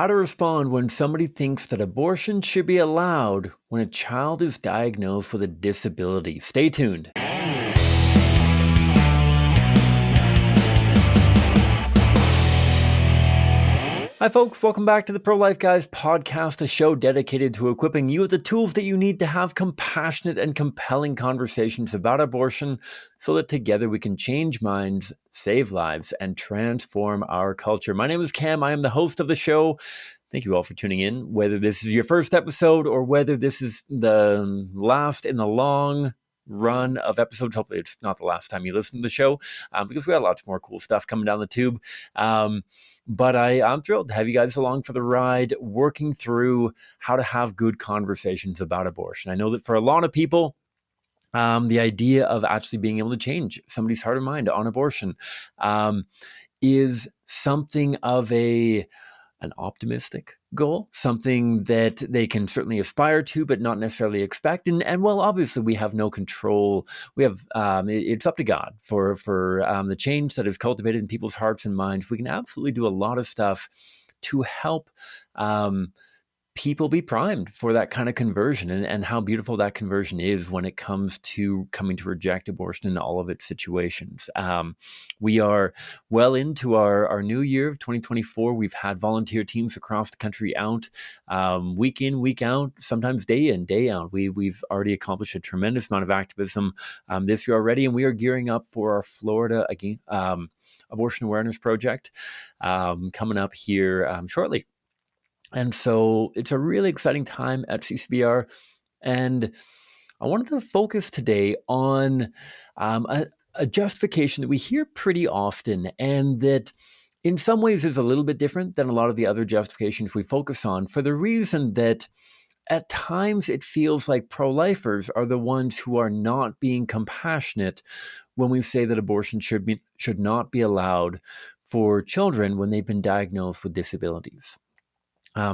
How to respond when somebody thinks that abortion should be allowed when a child is diagnosed with a disability. Stay tuned. Hi, folks. Welcome back to the Pro-Life Guys podcast, a show dedicated to equipping you with the tools that you need to have compassionate and compelling conversations about abortion so that together we can change minds, save lives, and transform our culture. My name is Cam. I am the host of the show. Thank you all for tuning in, whether this is your first episode or whether this is the last in the long run of episodes. Hopefully it's not the last time you listen to the show because we got lots more cool stuff coming down the tube. But I'm thrilled to have you guys along for the ride, working through how to have good conversations about abortion. I know that for a lot of people, the idea of actually being able to change somebody's heart or mind on abortion is something of an optimistic goal, something that they can certainly aspire to, but not necessarily expect. And well, obviously we have no control. We have, it's up to God for the change that is cultivated in people's hearts and minds. We can absolutely do a lot of stuff to help, people be primed for that kind of conversion and how beautiful that conversion is when it comes to coming to reject abortion in all of its situations. We are well into our new year of 2024. We've had volunteer teams across the country out week in, week out, sometimes day in, day out. We've already accomplished a tremendous amount of activism this year already, and we are gearing up for our Florida abortion awareness project coming up here shortly. And so it's a really exciting time at CCBR. And I wanted to focus today on a justification that we hear pretty often, and that in some ways is a little bit different than a lot of the other justifications we focus on, for the reason that at times it feels like pro-lifers are the ones who are not being compassionate when we say that abortion should not be allowed for children when they've been diagnosed with disabilities.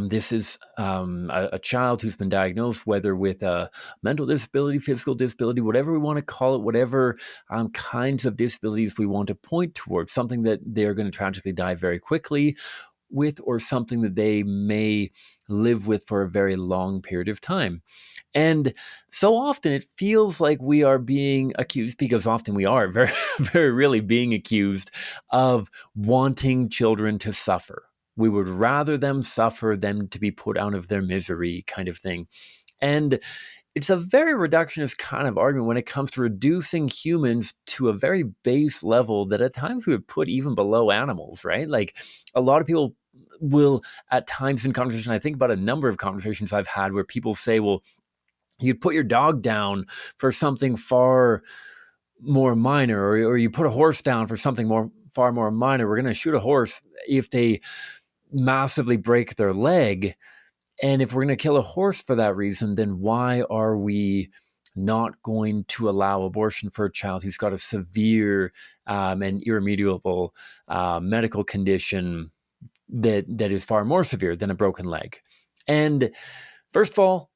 This is a child who's been diagnosed, whether with a mental disability, physical disability, whatever we want to call it, whatever kinds of disabilities we want to point towards, something that they're going to tragically die very quickly with, or something that they may live with for a very long period of time. And so often it feels like we are being accused, because often we are very, very really being accused of wanting children to suffer. We would rather them suffer than to be put out of their misery, kind of thing. And it's a very reductionist kind of argument when it comes to reducing humans to a very base level that at times we would put even below animals, right? Like, a lot of people will at times in conversation, I think about a number of conversations I've had where people say, well, you'd put your dog down for something far more minor, or you put a horse down for something far more minor. We're going to shoot a horse if they massively break their leg. And if we're going to kill a horse for that reason, then why are we not going to allow abortion for a child who's got a severe and irremediable medical condition that is far more severe than a broken leg? And first of all,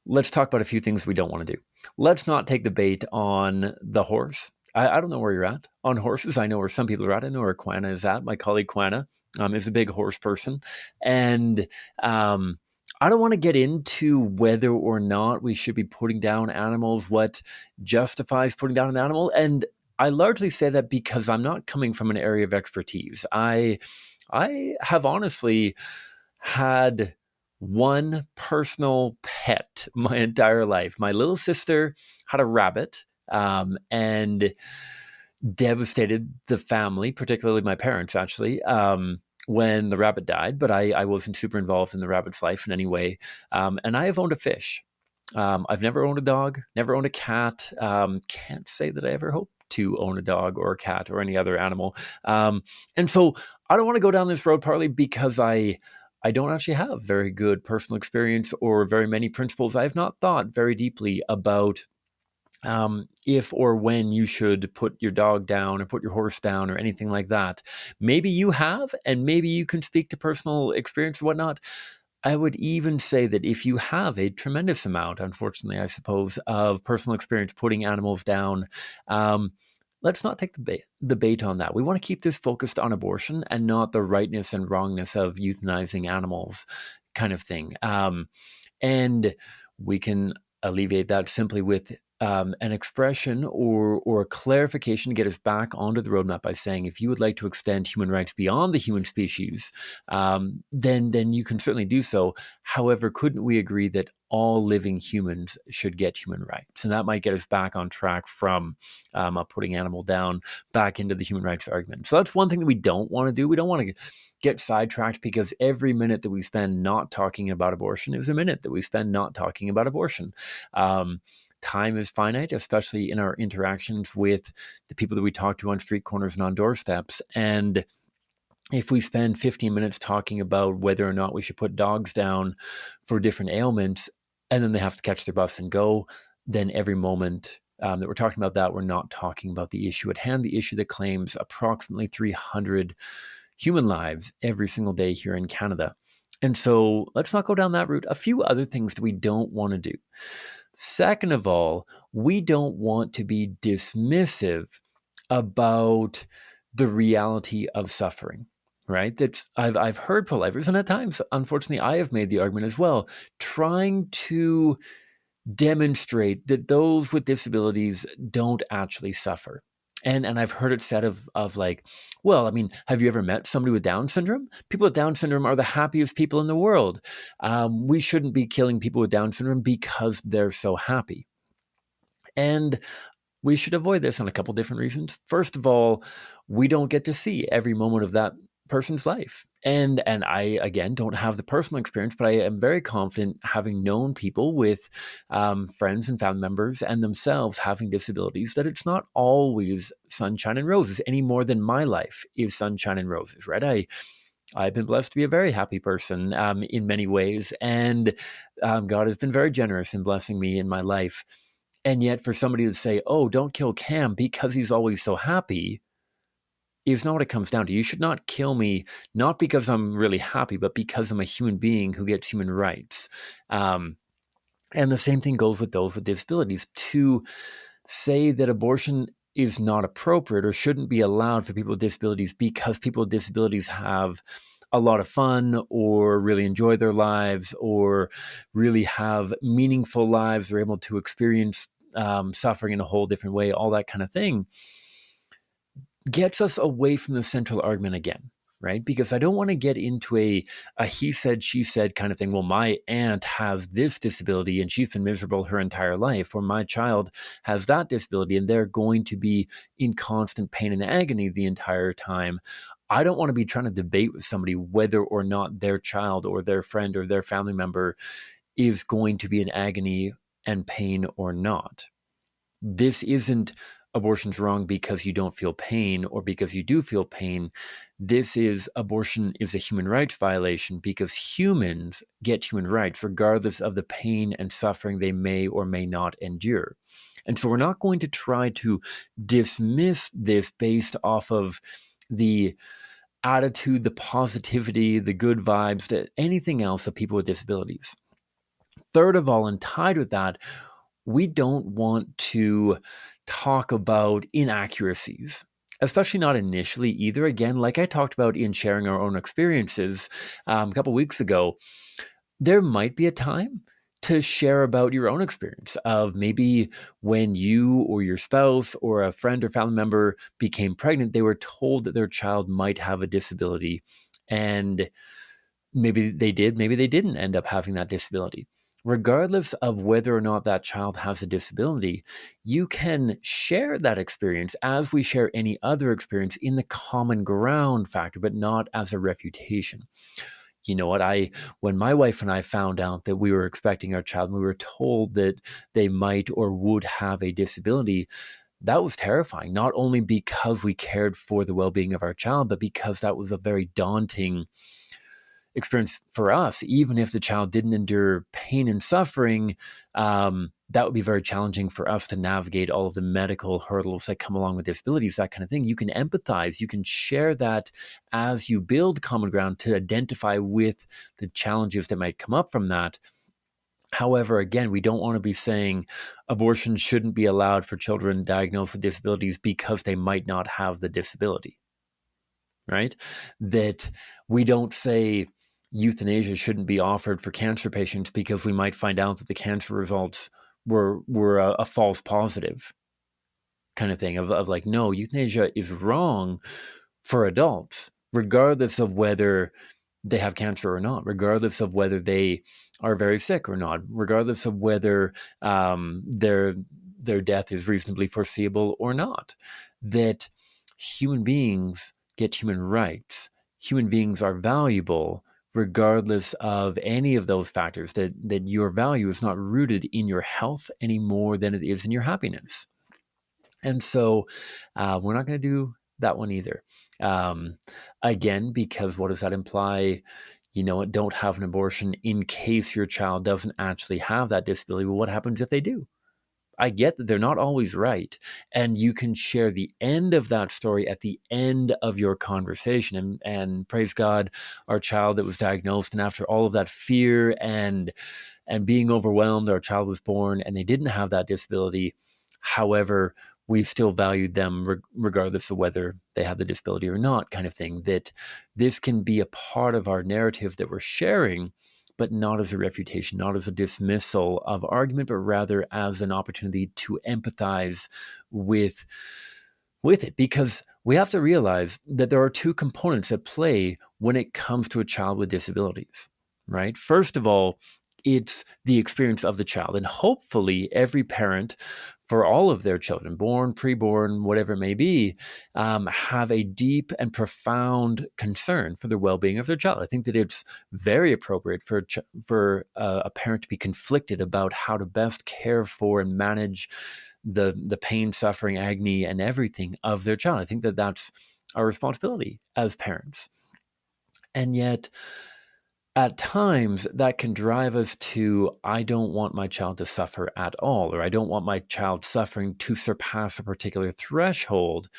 let's talk about a few things we don't want to do. Let's not take the bait on the horse. I don't know where you're at on horses. I know where some people are at. I know where Quana is at. My colleague Quana is a big horse person. And I don't want to get into whether or not we should be putting down animals, what justifies putting down an animal. And I largely say that because I'm not coming from an area of expertise. I have honestly had one personal pet my entire life. My little sister had a rabbit and devastated the family, particularly my parents, actually, when the rabbit died. But I wasn't super involved in the rabbit's life in any way. And I have owned a fish. I've never owned a dog, never owned a cat. Can't say that I ever hope to own a dog or a cat or any other animal. And so I don't want to go down this road, partly because I don't actually have very good personal experience or very many principles. I have not thought very deeply about if or when you should put your dog down or put your horse down or anything like that. Maybe you have, and maybe you can speak to personal experience or whatnot. I would even say that if you have a tremendous amount, unfortunately, I suppose, of personal experience putting animals down, let's not take the bait on that. We want to keep this focused on abortion and not the rightness and wrongness of euthanizing animals kind of thing. And we can alleviate that simply with an expression or a clarification to get us back onto the roadmap by saying, if you would like to extend human rights beyond the human species, then you can certainly do so. However, couldn't we agree that all living humans should get human rights? And that might get us back on track from putting animal down back into the human rights argument. So that's one thing that we don't want to do. We don't want to get sidetracked, because every minute that we spend not talking about abortion is a minute that we spend not talking about abortion. Time is finite, especially in our interactions with the people that we talk to on street corners and on doorsteps. And if we spend 15 minutes talking about whether or not we should put dogs down for different ailments, and then they have to catch their bus and go, then every moment that we're talking about that, we're not talking about the issue at hand, the issue that claims approximately 300 human lives every single day here in Canada. And so let's not go down that route. A few other things that we don't want to do. Second of all, we don't want to be dismissive about the reality of suffering, right? I've heard pro-lifers, and at times, unfortunately, I have made the argument as well, trying to demonstrate that those with disabilities don't actually suffer. And I've heard it said of like, well, I mean, have you ever met somebody with Down syndrome? People with Down syndrome are the happiest people in the world. We shouldn't be killing people with Down syndrome because they're so happy. And we should avoid this on a couple different reasons. First of all, we don't get to see every moment of that person's life. And I, again, don't have the personal experience, but I am very confident, having known people with friends and family members and themselves having disabilities, that it's not always sunshine and roses any more than my life is sunshine and roses, right? I've been blessed to be a very happy person in many ways. And God has been very generous in blessing me in my life. And yet for somebody to say, oh, don't kill Cam because he's always so happy, is not what it comes down to. You should not kill me, not because I'm really happy, but because I'm a human being who gets human rights. And the same thing goes with those with disabilities. To say that abortion is not appropriate or shouldn't be allowed for people with disabilities because people with disabilities have a lot of fun or really enjoy their lives or really have meaningful lives, they're able to experience suffering in a whole different way, all that kind of thing, gets us away from the central argument again, right? Because I don't want to get into a he said, she said kind of thing. Well, my aunt has this disability and she's been miserable her entire life, or my child has that disability and they're going to be in constant pain and agony the entire time. I don't want to be trying to debate with somebody whether or not their child or their friend or their family member is going to be in agony and pain or not. This isn't abortion's wrong because you don't feel pain or because you do feel pain. This is abortion is a human rights violation because humans get human rights regardless of the pain and suffering they may or may not endure. And so we're not going to try to dismiss this based off of the attitude, the positivity, the good vibes, anything else of people with disabilities. Third of all, and tied with that, we don't want to talk about inaccuracies, especially not initially either. Again, like I talked about in sharing our own experiences a couple weeks ago, there might be a time to share about your own experience of maybe when you or your spouse or a friend or family member became pregnant, they were told that their child might have a disability, and maybe they did, maybe they didn't end up having that disability. Regardless of whether or not that child has a disability, you can share that experience as we share any other experience in the common ground factor, but not as a refutation. You know what? When my wife and I found out that we were expecting our child and we were told that they might or would have a disability, that was terrifying, not only because we cared for the well-being of our child, but because that was a very daunting experience for us. Even if the child didn't endure pain and suffering, that would be very challenging for us to navigate all of the medical hurdles that come along with disabilities, that kind of thing. You can empathize, you can share that as you build common ground to identify with the challenges that might come up from that. However, again, we don't want to be saying abortion shouldn't be allowed for children diagnosed with disabilities because they might not have the disability, right? That we don't say euthanasia shouldn't be offered for cancer patients because we might find out that the cancer results were a false positive kind of thing of like, no, euthanasia is wrong for adults, regardless of whether they have cancer or not, regardless of whether they are very sick or not, regardless of whether their death is reasonably foreseeable or not. That human beings get human rights. Human beings are valuable regardless of any of those factors, that your value is not rooted in your health any more than it is in your happiness. And so we're not going to do that one either. Again, because what does that imply? Don't have an abortion in case your child doesn't actually have that disability. Well, what happens if they do? I get that they're not always right. And you can share the end of that story at the end of your conversation. And praise God, our child that was diagnosed, and after all of that fear and being overwhelmed, our child was born and they didn't have that disability. However, we still valued them regardless of whether they have the disability or not, kind of thing. That this can be a part of our narrative that we're sharing, but not as a refutation, not as a dismissal of argument, but rather as an opportunity to empathize with it, because we have to realize that there are two components at play when it comes to a child with disabilities, right? First of all, it's the experience of the child. And hopefully every parent for all of their children, born, preborn, whatever it may be, have a deep and profound concern for the well-being of their child. I think that it's very appropriate for a parent to be conflicted about how to best care for and manage the pain, suffering, agony, and everything of their child. I think that that's our responsibility as parents. And yet, at times, that can drive us to, I don't want my child to suffer at all, or I don't want my child suffering to surpass a particular threshold,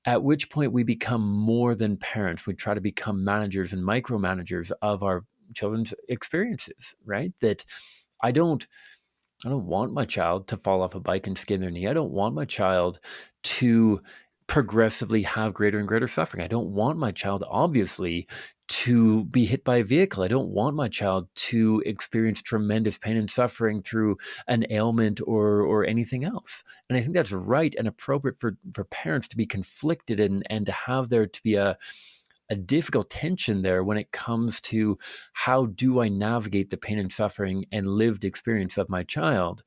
at which point we become more than parents. We try to become managers and micromanagers of our children's experiences, right? That I don't want my child to fall off a bike and skin their knee. I don't want my child to progressively have greater and greater suffering. I don't want my child, obviously, to be hit by a vehicle. I don't want my child to experience tremendous pain and suffering through an ailment or anything else. And I think that's right and appropriate for parents to be conflicted and to have there to be a difficult tension there when it comes to how do I navigate the pain and suffering and lived experience of my child.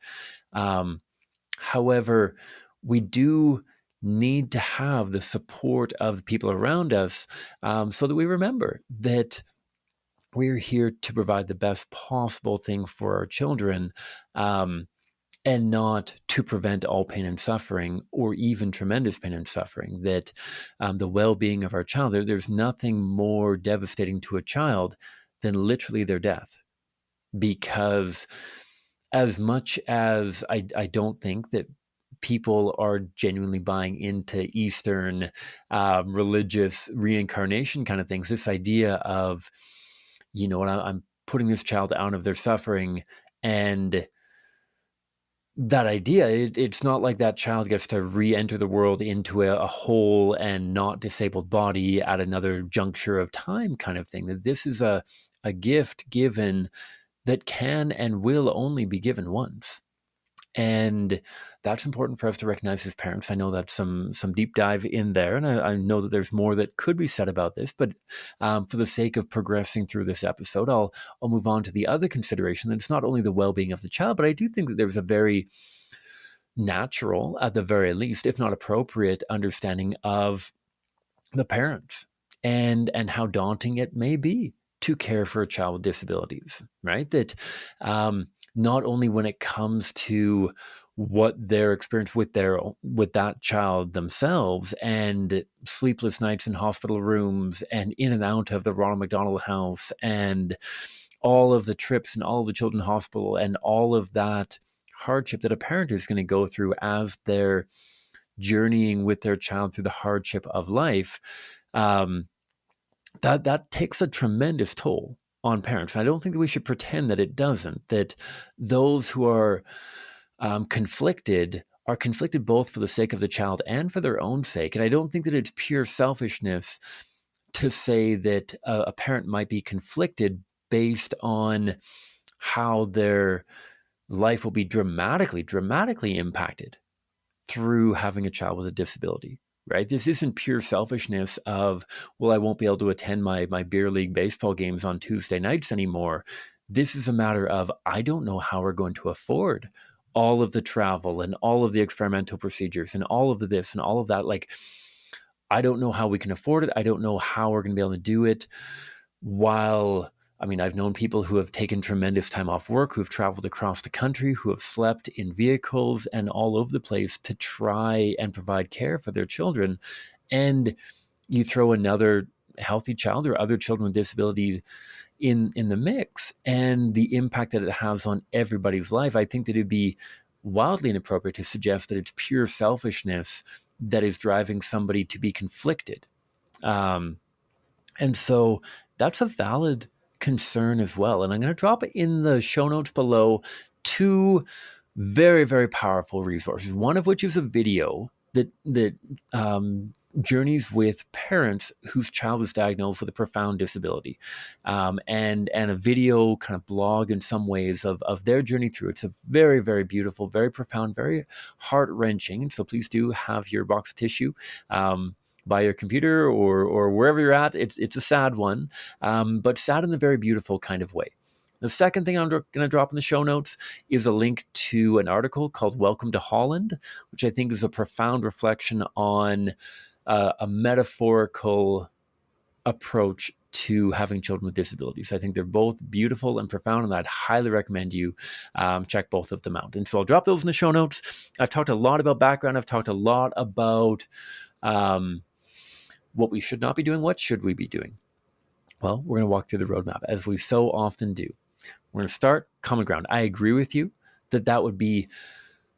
However, we do need to have the support of the people around us, so that we remember that we're here to provide the best possible thing for our children. And not to prevent all pain and suffering, or even tremendous pain and suffering. That the well-being of our child, there's nothing more devastating to a child than literally their death. Because as much as I don't think that people are genuinely buying into Eastern religious reincarnation kind of things, this idea of, I'm putting this child out of their suffering, and that idea, it's not like that child gets to re-enter the world into a whole and not disabled body at another juncture of time kind of thing. That this is a gift given that can and will only be given once. And that's important for us to recognize as parents. I know that's some deep dive in there, and I know that there's more that could be said about this. But for the sake of progressing through this episode, I'll move on to the other consideration, that it's not only the well-being of the child, but I do think that there's a very natural, at the very least, if not appropriate, understanding of the parents and how daunting it may be to care for a child with disabilities, right? That not only when it comes to what their experience with that child themselves, and sleepless nights in hospital rooms and in and out of the Ronald McDonald House, and all of the trips and all of the children's hospital, and all of that hardship that a parent is going to go through as they're journeying with their child through the hardship of life, that takes a tremendous toll. on parents. And I don't think that we should pretend that it doesn't, that those who are conflicted are conflicted both for the sake of the child and for their own sake. And I don't think that it's pure selfishness to say that a parent might be conflicted based on how their life will be dramatically impacted through having a child with a disability, right? This isn't pure selfishness of, well, I won't be able to attend my beer league baseball games on Tuesday nights anymore. This is a matter of, I don't know how we're going to afford all of the travel and all of the experimental procedures and all of the this and all of that. Like, I don't know how we can afford it. I don't know how we're going to be able to do it while, I mean, I've known people who have taken tremendous time off work, who have traveled across the country, who have slept in vehicles and all over the place to try and provide care for their children. And you throw another healthy child or other children with disability in the mix, and the impact that it has on everybody's life. I think that it'd be wildly inappropriate to suggest that it's pure selfishness that is driving somebody to be conflicted. And so that's a valid concern as well. And I'm going to drop in the show notes below two very, very powerful resources, one of which is a video that journeys with parents whose child was diagnosed with a profound disability, and a video kind of blog in some ways of their journey through. It's a very, very beautiful, very profound, very heart-wrenching. And so please do have your box of tissue by your computer or wherever you're at. It's a sad one, but sad in a very beautiful kind of way. The second thing I'm going to drop in the show notes is a link to an article called Welcome to Holland, which I think is a profound reflection on a metaphorical approach to having children with disabilities. I think they're both beautiful and profound, and I'd highly recommend you check both of them out. And so I'll drop those in the show notes. I've talked a lot about background. I've talked a lot about what we should not be doing. What should we be doing? Well, we're going to walk through the roadmap, as we so often do. We're going to start common ground. I agree with you that would be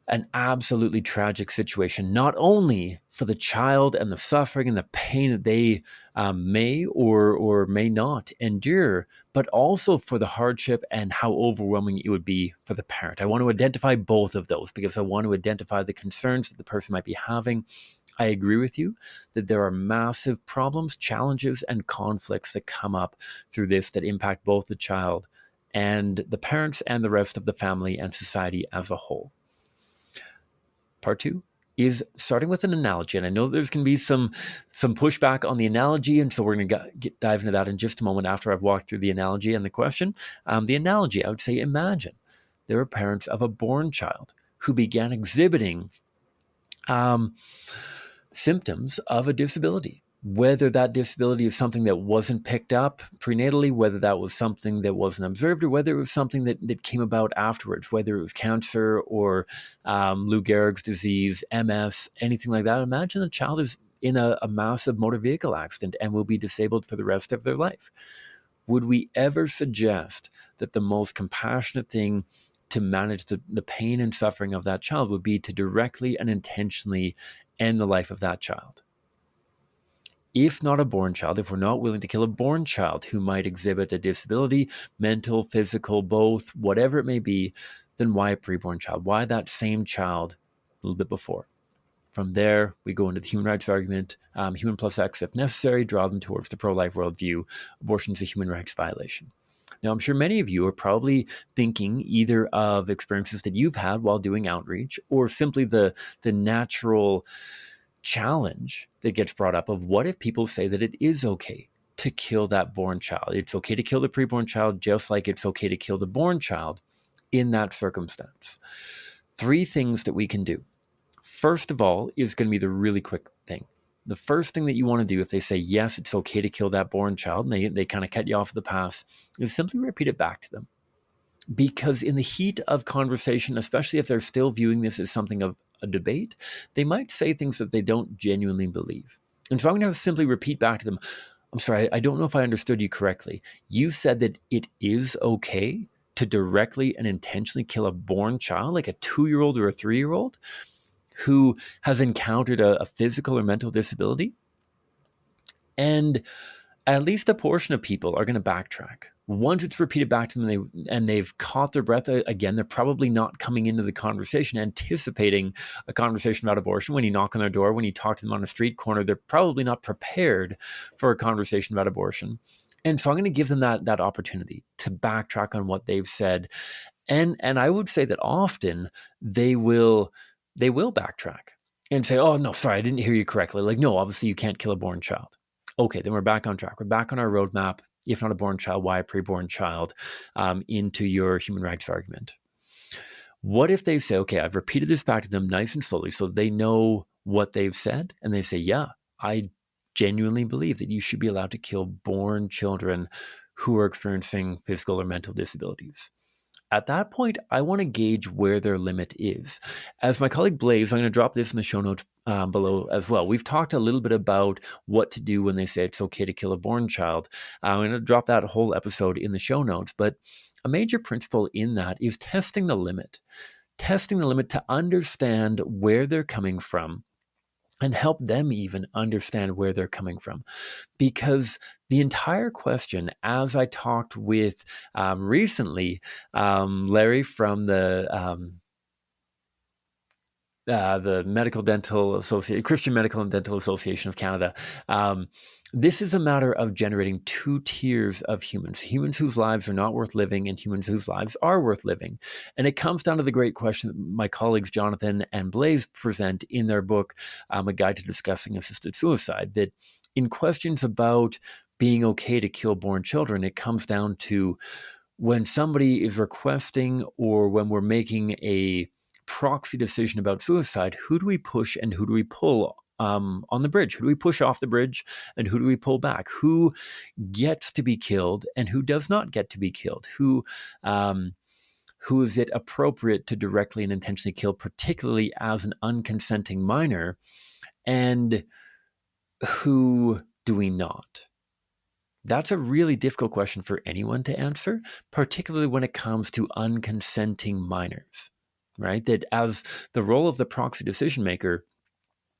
an absolutely tragic situation, not only for the child and the suffering and the pain that they may or may not endure, but also for the hardship and how overwhelming it would be for the parent. I want to identify both of those because I want to identify the concerns that the person might be having. I agree with you that there are massive problems, challenges, and conflicts that come up through this that impact both the child and the parents and the rest of the family and society as a whole. Part two is starting with an analogy. And I know there's going to be some pushback on the analogy, and so we're going to dive into that in just a moment after I've walked through the analogy and the question. The analogy, I would say, imagine there are parents of a born child who began exhibiting symptoms of a disability, whether that disability is something that wasn't picked up prenatally, whether that was something that wasn't observed, or whether it was something that came about afterwards, whether it was cancer or Lou Gehrig's disease, MS, anything like that. Imagine a child is in a massive motor vehicle accident and will be disabled for the rest of their life. Would we ever suggest that the most compassionate thing to manage the pain and suffering of that child would be to directly and intentionally end the life of that child? If not a born child, if we're not willing to kill a born child who might exhibit a disability, mental, physical, both, whatever it may be, then why a preborn child? Why that same child a little bit before? From there, we go into the human rights argument, human plus X if necessary, draw them towards the pro-life worldview. Abortion is a human rights violation. Now, I'm sure many of you are probably thinking either of experiences that you've had while doing outreach or simply the natural challenge that gets brought up of what if people say that it is okay to kill that born child? It's okay to kill the preborn child just like it's okay to kill the born child in that circumstance. Three things that we can do. First of all is going to be the really quick thing. The first thing that you want to do if they say, yes, it's okay to kill that born child, and they kind of cut you off at the pass, is simply repeat it back to them. Because in the heat of conversation, especially if they're still viewing this as something of a debate, they might say things that they don't genuinely believe. And so I'm going to simply repeat back to them, I'm sorry, I don't know if I understood you correctly. You said that it is okay to directly and intentionally kill a born child, like a 2-year-old or a 3-year-old who has encountered a physical or mental disability? And at least a portion of people are going to backtrack. Once it's repeated back to them and they've caught their breath again, they're probably not coming into the conversation anticipating a conversation about abortion. When you knock on their door, when you talk to them on a street corner, they're probably not prepared for a conversation about abortion. And so I'm going to give them that opportunity to backtrack on what they've said. And I would say that often they will backtrack and say, "Oh, no, sorry, I didn't hear you correctly." Like, no, obviously you can't kill a born child. Okay, then we're back on track. We're back on our roadmap. If not a born child, why a preborn child, into your human rights argument. What if they say, okay, I've repeated this back to them nice and slowly so they know what they've said, and they say, yeah, I genuinely believe that you should be allowed to kill born children who are experiencing physical or mental disabilities. At that point, I want to gauge where their limit is. As my colleague Blaze, I'm going to drop this in the show notes below as well. We've talked a little bit about what to do when they say it's okay to kill a born child. I'm going to drop that whole episode in the show notes. But a major principle in that is testing the limit. Testing the limit to understand where they're coming from and help them even understand where they're coming from. Because the entire question, as I talked with recently, Larry from the Medical Dental Association, Christian Medical and Dental Association of Canada. This is a matter of generating two tiers of humans whose lives are not worth living and humans whose lives are worth living. And it comes down to the great question that my colleagues Jonathan and Blaze present in their book, A Guide to Discussing Assisted Suicide, that in questions about being okay to kill born children, it comes down to when somebody is requesting or when we're making a proxy decision about suicide, who do we push and who do we pull on the bridge? Who do we push off the bridge and who do we pull back? Who gets to be killed and who does not get to be killed? Who is it appropriate to directly and intentionally kill, particularly as an unconsenting minor? And who do we not? That's a really difficult question for anyone to answer, particularly when it comes to unconsenting minors, right? That as the role of the proxy decision maker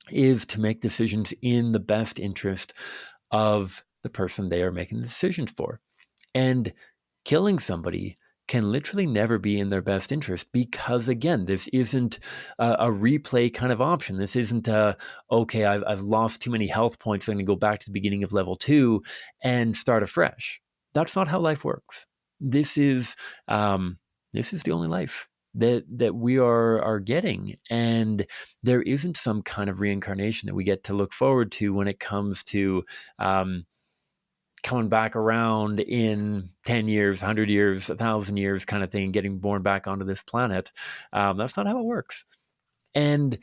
is to make decisions in the best interest of the person they are making the decisions for. And killing somebody can literally never be in their best interest because, again, this isn't a replay kind of option. This isn't okay, I've lost too many health points, so I'm going to go back to the beginning of level 2 and start afresh. That's not how life works. This is the only life that we are getting, and there isn't some kind of reincarnation that we get to look forward to when it comes to coming back around in 10 years, 100 years, 1,000 years kind of thing, getting born back onto this planet. That's not how it works. And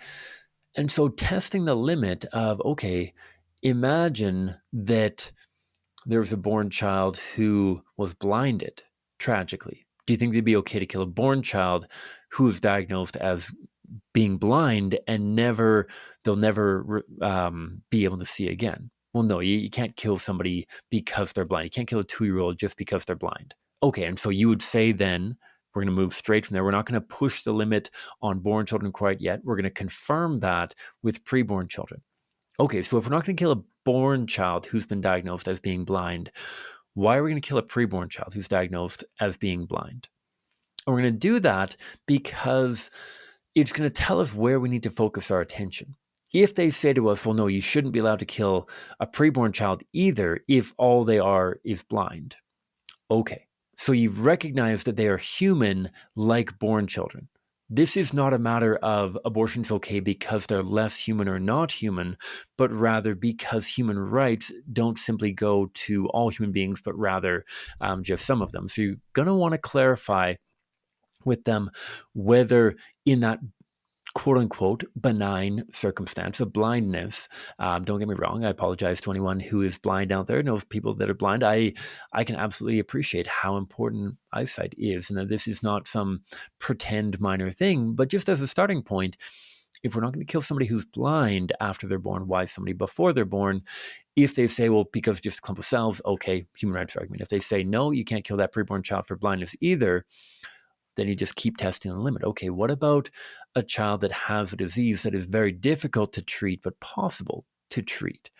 so testing the limit of, okay, imagine that there's a born child who was blinded tragically. Do you think it'd be okay to kill a born child who was diagnosed as being blind and they'll never be able to see again? Well, no, you can't kill somebody because they're blind. You can't kill a 2-year-old just because they're blind. Okay, and so you would say then, we're going to move straight from there. We're not going to push the limit on born children quite yet. We're going to confirm that with preborn children. Okay, so if we're not going to kill a born child who's been diagnosed as being blind, why are we going to kill a preborn child who's diagnosed as being blind? And we're going to do that because it's going to tell us where we need to focus our attention. If they say to us, well, no, you shouldn't be allowed to kill a preborn child either if all they are is blind. Okay, so you've recognized that they are human like born children. This is not a matter of abortion's okay because they're less human or not human, but rather because human rights don't simply go to all human beings, but rather just some of them. So you're going to want to clarify with them whether in that quote unquote benign circumstance of blindness. Don't get me wrong. I apologize to anyone who is blind out there, knows people that are blind. I can absolutely appreciate how important eyesight is. And that this is not some pretend minor thing, but just as a starting point, if we're not going to kill somebody who's blind after they're born, why somebody before they're born? If they say, well, because just a clump of cells, okay, human rights argument. If they say, no, you can't kill that preborn child for blindness either, then you just keep testing the limit. Okay, what about a child that has a disease that is very difficult to treat, but possible to treat?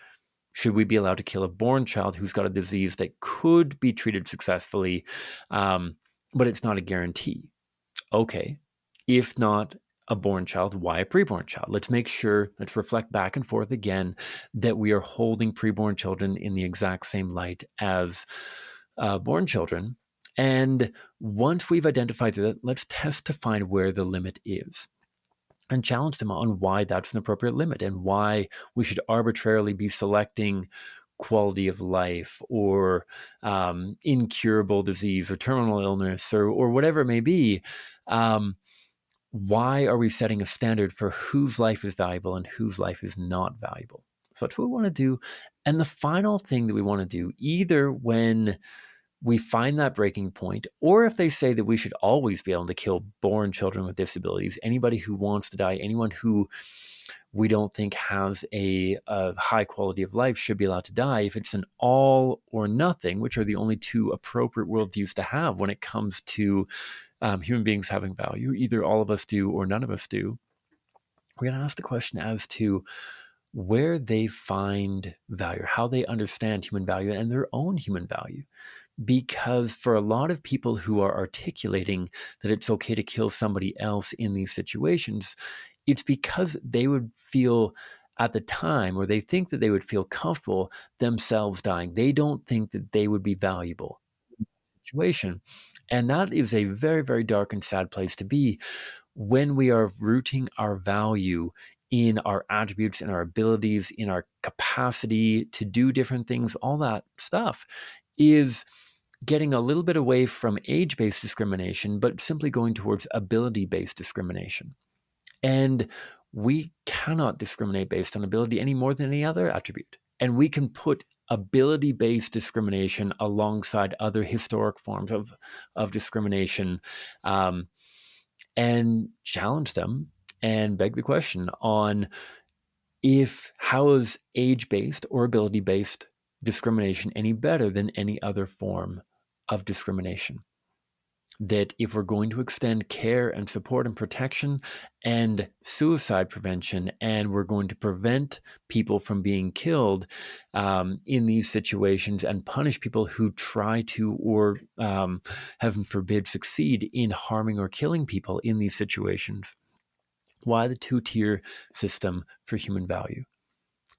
Should we be allowed to kill a born child who's got a disease that could be treated successfully, but it's not a guarantee? Okay, if not a born child, why a preborn child? Let's reflect back and forth again that we are holding preborn children in the exact same light as born children. And once we've identified that, let's test to find where the limit is and challenge them on why that's an appropriate limit and why we should arbitrarily be selecting quality of life or incurable disease or terminal illness or whatever it may be. Why are we setting a standard for whose life is valuable and whose life is not valuable? So that's what we want to do. And the final thing that we want to do, either when we find that breaking point, or if they say that we should always be able to kill born children with disabilities, anybody who wants to die, anyone who we don't think has a high quality of life should be allowed to die. If it's an all or nothing, which are the only two appropriate worldviews to have when it comes to human beings having value, either all of us do or none of us do, we're going to ask the question as to where they find value, how they understand human value and their own human value. Because for a lot of people who are articulating that it's okay to kill somebody else in these situations, it's because they would feel at the time, or they think that they would feel comfortable themselves dying. They don't think that they would be valuable in the situation. And that is a very, very dark and sad place to be when we are rooting our value in our attributes, in our abilities, in our capacity to do different things, all that stuff is getting a little bit away from age-based discrimination, but simply going towards ability-based discrimination. And we cannot discriminate based on ability any more than any other attribute. And we can put ability-based discrimination alongside other historic forms of discrimination and challenge them and beg the question on how is age-based or ability-based discrimination any better than any other form of discrimination? That if we're going to extend care and support and protection and suicide prevention, and we're going to prevent people from being killed in these situations and punish people who try to, or heaven forbid, succeed in harming or killing people in these situations, why the two-tier system for human value?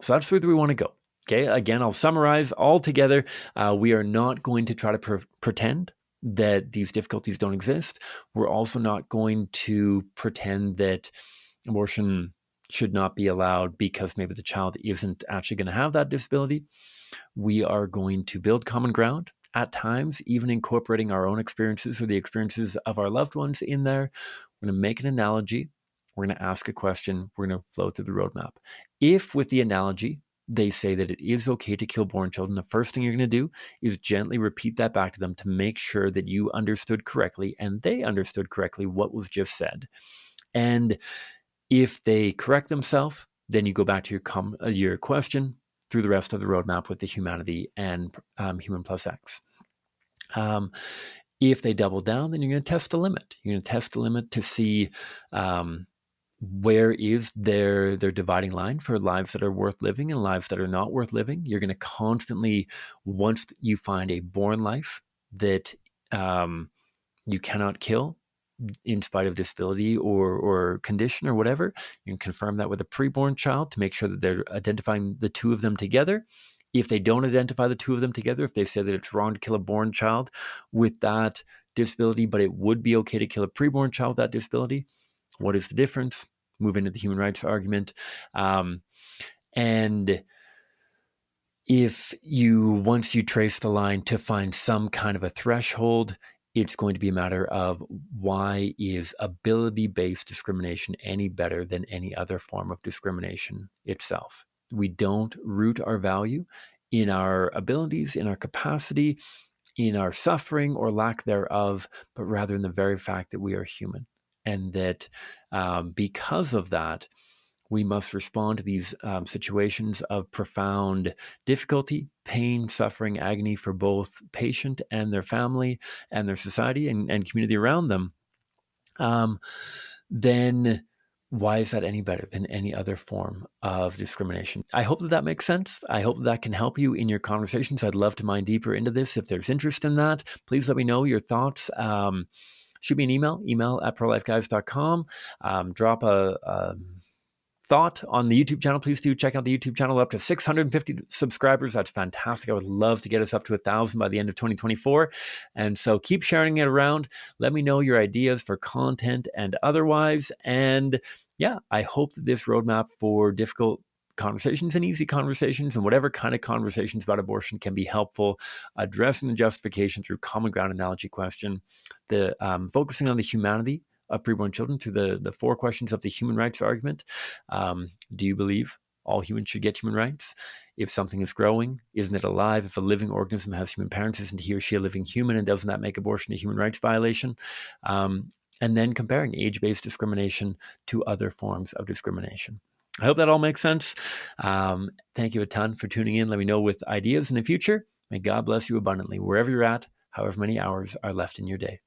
So that's where we want to go. Okay, again, I'll summarize all together. We are not going to try to pretend that these difficulties don't exist. We're also not going to pretend that abortion should not be allowed because maybe the child isn't actually going to have that disability. We are going to build common ground, at times even incorporating our own experiences or the experiences of our loved ones in there. We're going to make an analogy. We're going to ask a question. We're going to flow through the roadmap. If with the analogy, they say that it is okay to kill born children, the first thing you're going to do is gently repeat that back to them to make sure that you understood correctly and they understood correctly what was just said. And if they correct themselves, then you go back to your question through the rest of the roadmap with the humanity and human plus X. If they double down, then you're going to test the limit. You're going to test the limit to see where is their dividing line for lives that are worth living and lives that are not worth living. You're going to constantly, once you find a born life that you cannot kill in spite of disability or condition or whatever, you can confirm that with a preborn child to make sure that they're identifying the two of them together. If they don't identify the two of them together, if they say that it's wrong to kill a born child with that disability, but it would be okay to kill a preborn child with that disability, what is the difference? Move into the human rights argument. And once you trace the line to find some kind of a threshold, it's going to be a matter of why is ability-based discrimination any better than any other form of discrimination itself? We don't root our value in our abilities, in our capacity, in our suffering or lack thereof, but rather in the very fact that we are human. And that because of that, we must respond to these situations of profound difficulty, pain, suffering, agony for both patient and their family and their society and community around them. Then Why is that any better than any other form of discrimination? I hope that makes sense. I hope that can help you in your conversations. I'd love to mine deeper into this. If there's interest in that, please let me know your thoughts. Shoot me an email at prolifeguys.com. Drop a thought on the YouTube channel. Please do check out the YouTube channel. Up to 650 subscribers. That's fantastic. I would love to get us up to 1,000 by the end of 2024. And so keep sharing it around. Let me know your ideas for content and otherwise. And yeah, I hope that this roadmap for difficult conversations and easy conversations and whatever kind of conversations about abortion can be helpful, addressing the justification through common ground analogy question, the focusing on the humanity of preborn children through the 4 questions of the human rights argument. Do you believe all humans should get human rights? If something is growing, isn't it alive? If a living organism has human parents, isn't he or she a living human? And doesn't that make abortion a human rights violation? And then comparing age-based discrimination to other forms of discrimination. I hope that all makes sense. Thank you a ton for tuning in. Let me know with ideas in the future. May God bless you abundantly wherever you're at, however many hours are left in your day.